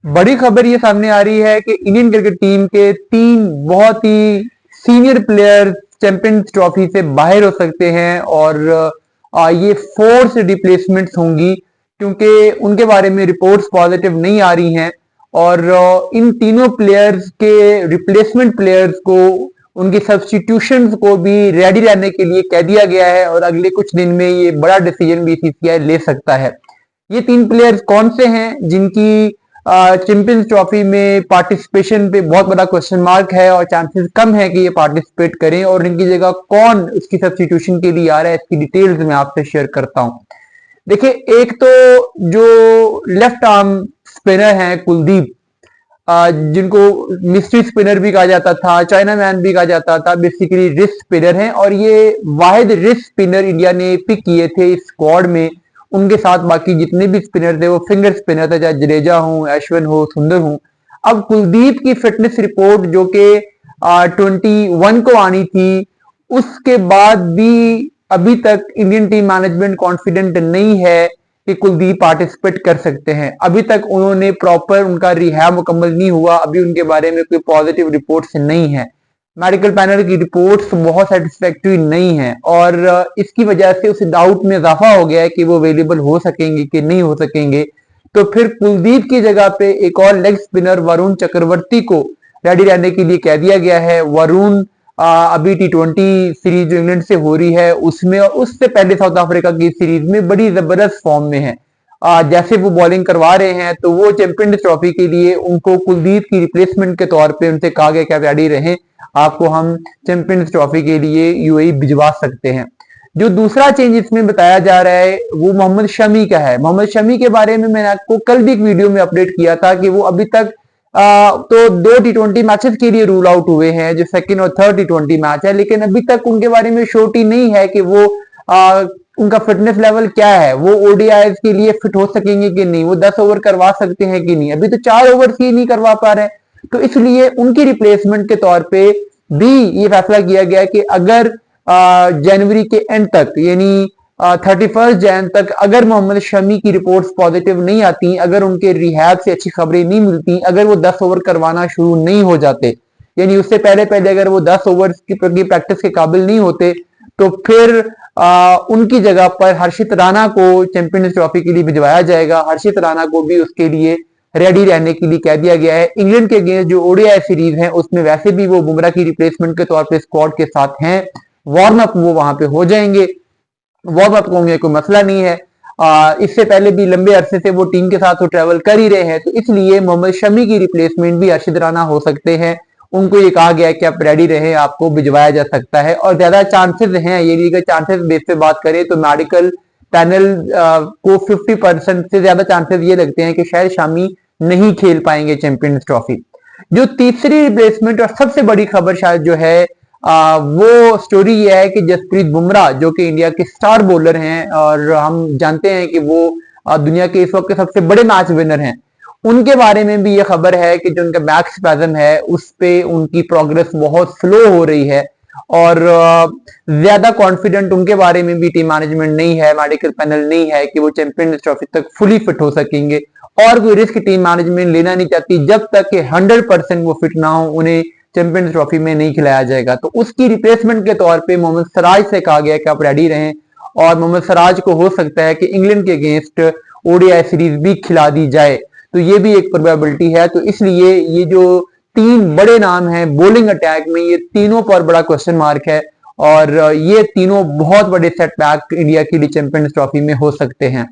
बड़ी खबर ये सामने आ रही है कि इंडियन क्रिकेट टीम के 3 बहुत ही सीनियर प्लेयर चैंपियंस ट्रॉफी से बाहर हो सकते हैं और ये फोर्स रिप्लेसमेंट्स होंगी क्योंकि उनके बारे में रिपोर्ट्स पॉजिटिव नहीं आ रही हैं और इन तीनों प्लेयर्स के रिप्लेसमेंट प्लेयर्स को उनके सब्स्टिट्यूशंस को भी रेडी रहने के लिए कह दिया गया है और अगले कुछ दिन में ये बड़ा डिसीजन बीसीसीआई ले सकता है। ये 3 प्लेयर्स कौन से हैं जिनकी चैंपियंस ट्रॉफी में पार्टिसिपेशन पे बहुत बड़ा क्वेश्चन मार्क है और चांसेस कम है कि ये पार्टिसिपेट करें और इनकी जगह कौन उसकी सब्स्टिट्यूशन के लिए आ रहा है, इसकी डिटेल्स मैं आपसे शेयर करता हूं। देखिए, एक तो जो लेफ्ट आर्म स्पिनर हैं कुलदीप, जिनको मिस्ट्री स्पिनर भी कहा जाता था, चाइना मैन भी कहा जाता था, बेसिकली रिस्ट स्पिनर हैं और ये वाहिद रिस्ट स्पिनर इंडिया ने पिक किए थे इस स्क्वाड में। उनके साथ बाकी जितने भी स्पिनर थे वो फिंगर स्पिनर थे, चाहे जडेजा हो, अश्विन हो, सुंदर हो। अब कुलदीप की फिटनेस रिपोर्ट जो कि 21 को आनी थी, उसके बाद भी अभी तक इंडियन टीम मैनेजमेंट कॉन्फिडेंट नहीं है कि कुलदीप पार्टिसिपेट कर सकते हैं। अभी तक उन्होंने प्रॉपर उनका रिहैब मुकम्मल नहीं हुआ, अभी उनके बारे में कोई पॉजिटिव रिपोर्ट्स नहीं है। मेडिकल पैनल की रिपोर्ट्स बहुत सेटिस्फैक्टरी नहीं है और इसकी वजह से उस डाउट में इजाफा हो गया है कि वो अवेलेबल हो सकेंगे कि नहीं हो सकेंगे। तो फिर कुलदीप की जगह पे एक और लेग स्पिनर वरुण चक्रवर्ती को रेडी रहने के लिए कह दिया गया है। वरुण अभी T20 सीरीज जो इंग्लैंड से हो रही है उसमें और उससे पहले साउथ अफ्रीका की सीरीज में बड़ी जबरदस्त फॉर्म में है। जैसे वो बॉलिंग करवा रहे हैं तो वो चैंपियंस ट्रॉफी के लिए उनको कुलदीप की रिप्लेसमेंट के तौर पे उनसे कहा गया कि आप रेडी रहें, आपको हम चैंपियंस ट्रॉफी के लिए यूएई भिजवा सकते हैं। जो दूसरा चेंज इसमें बताया जा रहा है वो मोहम्मद शमी का है। मोहम्मद शमी के बारे में मैंने आपको कल भी एक वीडियो में अपडेट किया था कि वो अभी तक तो 2 T20 मैचेस के लिए रूल आउट हुए हैं, जो सेकंड और थर्ड T20 मैच है, लेकिन अभी तक उनके बारे में श्योरिटी नहीं है कि वो उनका फिटनेस लेवल क्या है, वो ओडीआईज के लिए फिट हो सकेंगे कि नहीं, वो 10 ओवर करवा सकते हैं कि नहीं। अभी तो 4 ओवर ही नहीं करवा पा रहे हैं, तो इसलिए उनकी रिप्लेसमेंट के तौर पे भी ये फैसला किया गया कि अगर जनवरी के एंड तक यानी 31 जैन तक अगर मोहम्मद शमी की रिपोर्ट्स पॉजिटिव नहीं आती, अगर उनके रिहैब से अच्छी खबरें नहीं मिलती, अगर वो 10 ओवर करवाना शुरू नहीं हो जाते, यानी उससे पहले पहले अगर वो 10 ओवर की प्रैक्टिस के काबिल नहीं होते, तो फिर उनकी जगह पर हर्षित राणा को चैंपियंस ट्रॉफी के लिए भिजवाया जाएगा। हर्षित राणा को भी उसके लिए रेडी रहने के लिए कह दिया गया है। इंग्लैंड के अगेंस्ट जो ओडीआई सीरीज है उसमें वैसे भी वो बुमराह की रिप्लेसमेंट के तौर पे स्क्वाड के साथ हैं, वार्म अप वो वहां पे हो जाएंगे, वार्म अप होंगे, कोई मसला नहीं है। इससे पहले भी लंबे अरसे से वो टीम के साथ तो ट्रेवल कर ही रहे हैं, तो इसलिए मोहम्मद शमी की रिप्लेसमेंट भी हर्षित राणा हो सकते हैं। उनको ये कहा गया है कि आप रेडी रहें, आपको भिजवाया जा सकता है और ज्यादा चांसेस हैं, ये लीग चांसेस बेस पे बात करें तो मेडिकल पैनल को 50% से ज्यादा चांसेस ये लगते हैं कि शायद शामी नहीं खेल पाएंगे चैंपियंस ट्रॉफी। जो तीसरी रिप्लेसमेंट और सबसे बड़ी खबर शायद जो है वो स्टोरी ये है कि जसप्रीत बुमराह जो कि इंडिया के स्टार बॉलर हैं और हम जानते हैं कि वो दुनिया के इस वक्त के सबसे बड़े मैच विनर हैं, उनके बारे में भी ये खबर है कि जो उनका बैक स्पैज्म है उस पे उनकी प्रोग्रेस बहुत स्लो हो रही है और ज्यादा कॉन्फिडेंट उनके बारे में भी टीम मैनेजमेंट नहीं है, मेडिकल पैनल नहीं है कि वो चैंपियंस ट्रॉफी तक फुली फिट हो सकेंगे और कोई रिस्क टीम मैनेजमेंट लेना नहीं चाहती जब तक कि 100% वो फिट ना हो, उन्हें चैंपियंस ट्रॉफी में नहीं खिलाया जाएगा। तो उसकी रिप्लेसमेंट के तौर पे मोहम्मद सिराज से कहा गया कि आप रेडी रहें और मोहम्मद सिराज को हो सकता है कि इंग्लैंड के अगेंस्ट ओडीआई सीरीज भी खिला दी जाए, तो ये भी एक प्रोबेबिलिटी है। तो इसलिए ये जो 3 बड़े नाम हैं बॉलिंग अटैक में, ये तीनों पर बड़ा क्वेश्चन मार्क है और ये तीनों बहुत बड़े सेटबैक इंडिया के लिए चैंपियंस ट्रॉफी में हो सकते हैं।